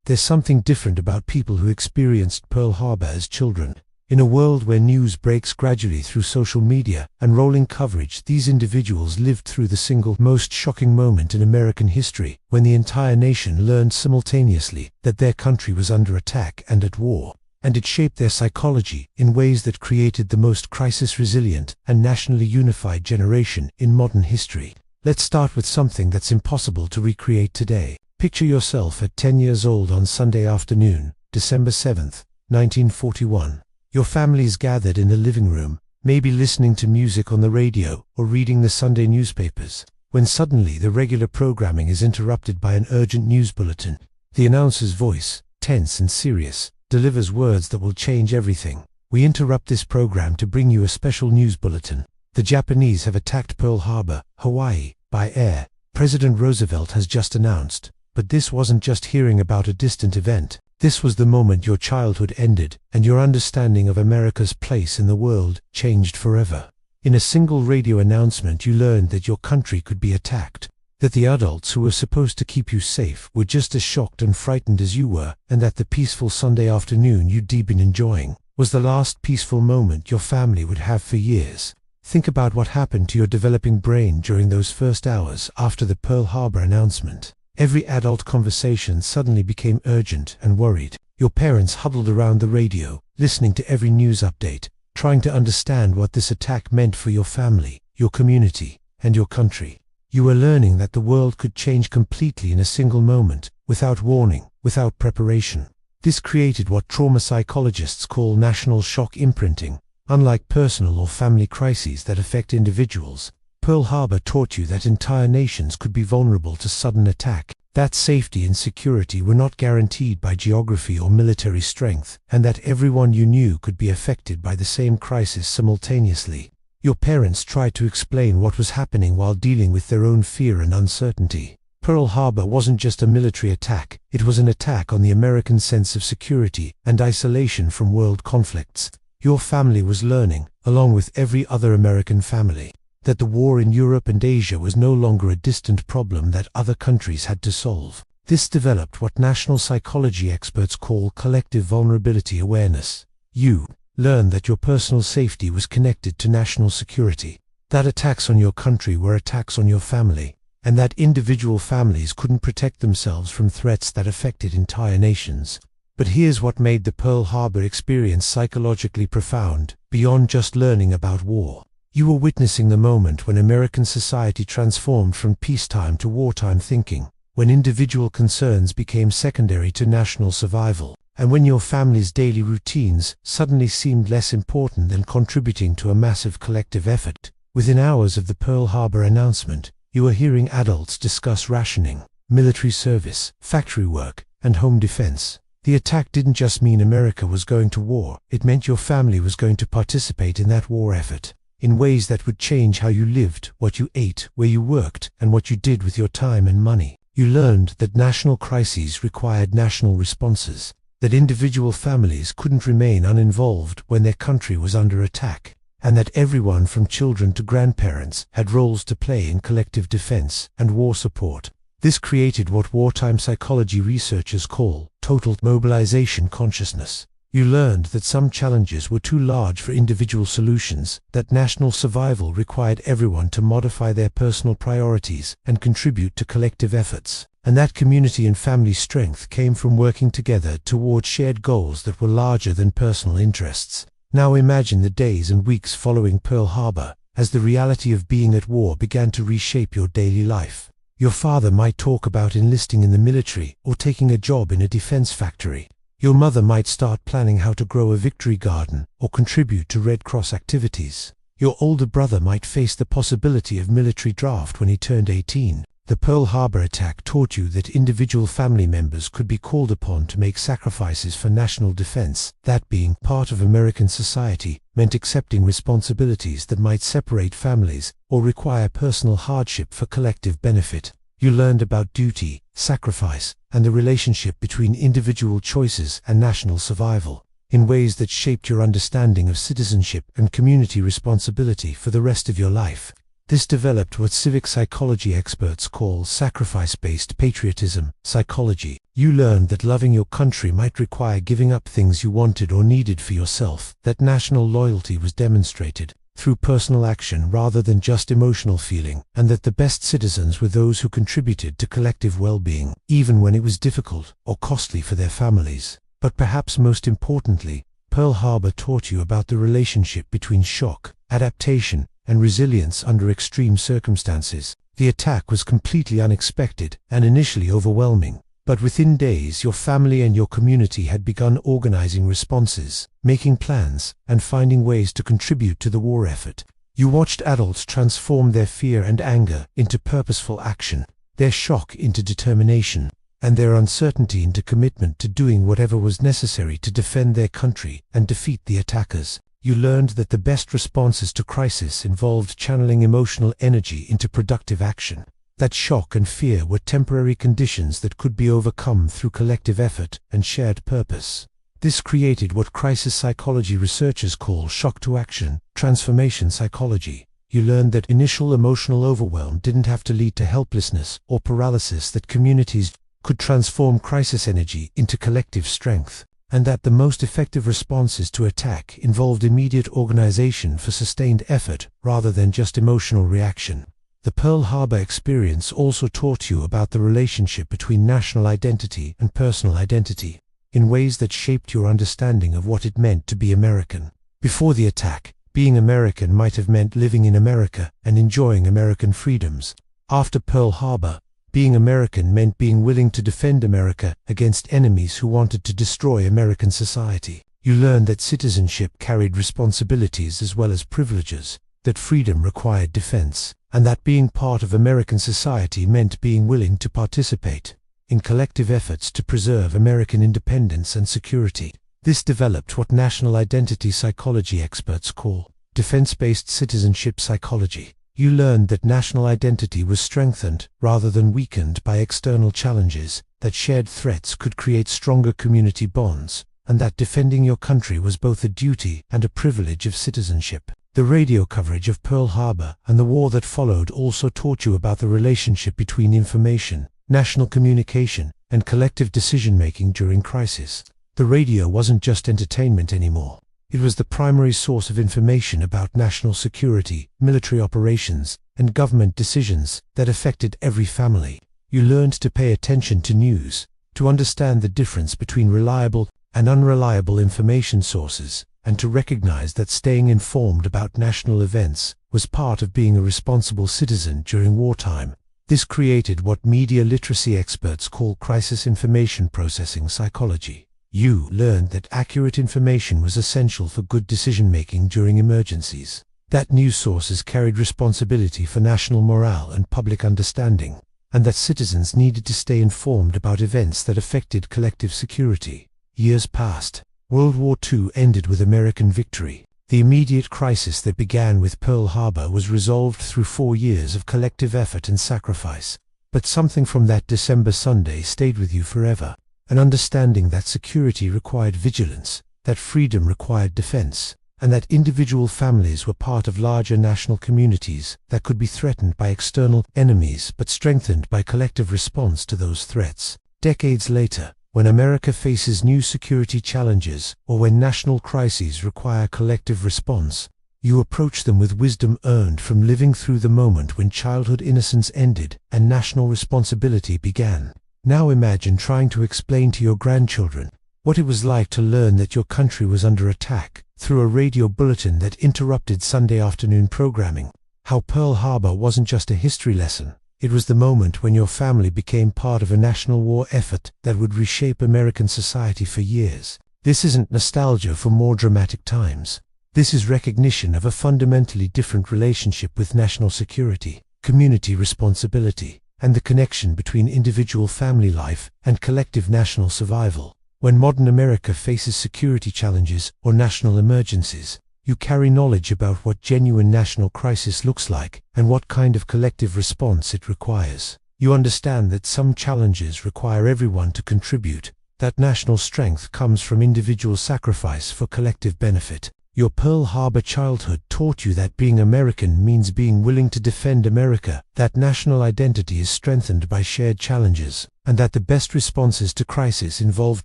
There's something different about people who experienced Pearl Harbor as children. In a world where news breaks gradually through social media and rolling coverage, these individuals lived through the single most shocking moment in American history, when the entire nation learned simultaneously that their country was under attack and at war. And it shaped their psychology in ways that created the most crisis-resilient and nationally unified generation in modern history. Let's start with something that's impossible to recreate today. Picture yourself at 10 years old on Sunday afternoon, December 7th, 1941. Your family is gathered in the living room, maybe listening to music on the radio or reading the Sunday newspapers, when suddenly the regular programming is interrupted by an urgent news bulletin. The announcer's voice, tense and serious, delivers words that will change everything. We interrupt this program to bring you a special news bulletin. The Japanese have attacked Pearl Harbor, Hawaii, by air. President Roosevelt has just announced. But this wasn't just hearing about a distant event. This was the moment your childhood ended, and your understanding of America's place in the world changed forever. In a single radio announcement, you learned that your country could be attacked, that the adults who were supposed to keep you safe were just as shocked and frightened as you were, and that the peaceful Sunday afternoon you'd been enjoying was the last peaceful moment your family would have for years. Think about what happened to your developing brain during those first hours after the Pearl Harbor announcement. Every adult conversation suddenly became urgent and worried. Your parents huddled around the radio, listening to every news update, trying to understand what this attack meant for your family, your community, and your country. You were learning that the world could change completely in a single moment, without warning, without preparation. This created what trauma psychologists call national shock imprinting. Unlike personal or family crises that affect individuals, Pearl Harbor taught you that entire nations could be vulnerable to sudden attack, that safety and security were not guaranteed by geography or military strength, and that everyone you knew could be affected by the same crisis simultaneously. Your parents tried to explain what was happening while dealing with their own fear and uncertainty. Pearl Harbor wasn't just a military attack, it was an attack on the American sense of security and isolation from world conflicts. Your family was learning, along with every other American family, that the war in Europe and Asia was no longer a distant problem that other countries had to solve. This developed what national psychology experts call collective vulnerability awareness. You learned that your personal safety was connected to national security, that attacks on your country were attacks on your family, and that individual families couldn't protect themselves from threats that affected entire nations. But here's what made the Pearl Harbor experience psychologically profound. Beyond just learning about war, you were witnessing the moment when American society transformed from peacetime to wartime thinking, when individual concerns became secondary to national survival, and when your family's daily routines suddenly seemed less important than contributing to a massive collective effort. Within hours of the Pearl Harbor announcement, you were hearing adults discuss rationing, military service, factory work, and home defense. The attack didn't just mean America was going to war, it meant your family was going to participate in that war effort, in ways that would change how you lived, what you ate, where you worked, and what you did with your time and money. You learned that national crises required national responses, that individual families couldn't remain uninvolved when their country was under attack, and that everyone from children to grandparents had roles to play in collective defense and war support. This created what wartime psychology researchers call total mobilization consciousness. You learned that some challenges were too large for individual solutions, that national survival required everyone to modify their personal priorities and contribute to collective efforts, and that community and family strength came from working together toward shared goals that were larger than personal interests. Now imagine the days and weeks following Pearl Harbor, as the reality of being at war began to reshape your daily life. Your father might talk about enlisting in the military or taking a job in a defense factory. Your mother might start planning how to grow a victory garden or contribute to Red Cross activities. Your older brother might face the possibility of military draft when he turned 18. The Pearl Harbor attack taught you that individual family members could be called upon to make sacrifices for national defense. That being part of American society meant accepting responsibilities that might separate families or require personal hardship for collective benefit. You learned about duty, sacrifice, and the relationship between individual choices and national survival, in ways that shaped your understanding of citizenship and community responsibility for the rest of your life. This developed what civic psychology experts call sacrifice-based patriotism psychology. You learned that loving your country might require giving up things you wanted or needed for yourself, that national loyalty was demonstrated through personal action rather than just emotional feeling, and that the best citizens were those who contributed to collective well-being, even when it was difficult or costly for their families. But perhaps most importantly, Pearl Harbor taught you about the relationship between shock, adaptation, and resilience under extreme circumstances. The attack was completely unexpected and initially overwhelming, but within days your family and your community had begun organizing responses, making plans, and finding ways to contribute to the war effort. You watched adults transform their fear and anger into purposeful action, their shock into determination, and their uncertainty into commitment to doing whatever was necessary to defend their country and defeat the attackers. You learned that the best responses to crisis involved channeling emotional energy into productive action, that shock and fear were temporary conditions that could be overcome through collective effort and shared purpose. This created what crisis psychology researchers call shock-to-action transformation psychology. You learned that initial emotional overwhelm didn't have to lead to helplessness or paralysis, that communities could transform crisis energy into collective strength, and that the most effective responses to attack involved immediate organization for sustained effort rather than just emotional reaction. The Pearl Harbor experience also taught you about the relationship between national identity and personal identity, in ways that shaped your understanding of what it meant to be American. Before the attack, being American might have meant living in America and enjoying American freedoms. After Pearl Harbor, being American meant being willing to defend America against enemies who wanted to destroy American society. You learned that citizenship carried responsibilities as well as privileges, that freedom required defense, and that being part of American society meant being willing to participate in collective efforts to preserve American independence and security. This developed what national identity psychology experts call defense-based citizenship psychology. You learned that national identity was strengthened rather than weakened by external challenges, that shared threats could create stronger community bonds, and that defending your country was both a duty and a privilege of citizenship. The radio coverage of Pearl Harbor and the war that followed also taught you about the relationship between information, national communication, and collective decision-making during crisis. The radio wasn't just entertainment anymore. It was the primary source of information about national security, military operations, and government decisions that affected every family. You learned to pay attention to news, to understand the difference between reliable and unreliable information sources, and to recognize that staying informed about national events was part of being a responsible citizen during wartime. This created what media literacy experts call crisis information processing psychology. You learned that accurate information was essential for good decision-making during emergencies, that news sources carried responsibility for national morale and public understanding, and that citizens needed to stay informed about events that affected collective security. Years passed. World War II ended with American victory. The immediate crisis that began with Pearl Harbor was resolved through 4 years of collective effort and sacrifice. But something from that December Sunday stayed with you forever. An understanding that security required vigilance, that freedom required defense, and that individual families were part of larger national communities that could be threatened by external enemies but strengthened by collective response to those threats. Decades later, when America faces new security challenges or when national crises require collective response, you approach them with wisdom earned from living through the moment when childhood innocence ended and national responsibility began. Now imagine trying to explain to your grandchildren what it was like to learn that your country was under attack through a radio bulletin that interrupted Sunday afternoon programming. How Pearl Harbor wasn't just a history lesson. It was the moment when your family became part of a national war effort that would reshape American society for years. This isn't nostalgia for more dramatic times. This is recognition of a fundamentally different relationship with national security, community responsibility, and the connection between individual family life and collective national survival. When modern America faces security challenges or national emergencies, you carry knowledge about what genuine national crisis looks like and what kind of collective response it requires. You understand that some challenges require everyone to contribute, that national strength comes from individual sacrifice for collective benefit, Your Pearl Harbor childhood taught you that being American means being willing to defend America, that national identity is strengthened by shared challenges, and that the best responses to crisis involve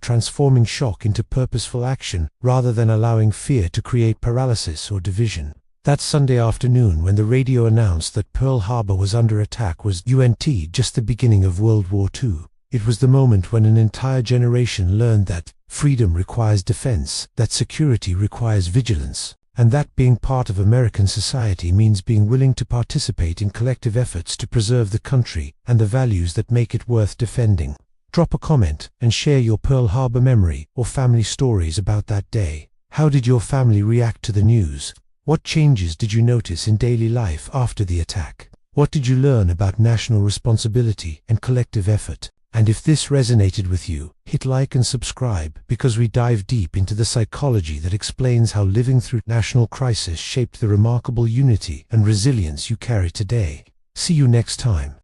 transforming shock into purposeful action rather than allowing fear to create paralysis or division. That Sunday afternoon when the radio announced that Pearl Harbor was under attack was just the beginning of World War II. It was the moment when an entire generation learned that freedom requires defense, that security requires vigilance, and that being part of American society means being willing to participate in collective efforts to preserve the country and the values that make it worth defending. Drop a comment and share your Pearl Harbor memory or family stories about that day. How did your family react to the news? What changes did you notice in daily life after the attack? What did you learn about national responsibility and collective effort? And if this resonated with you, hit like and subscribe, because we dive deep into the psychology that explains how living through national crisis shaped the remarkable unity and resilience you carry today. See you next time.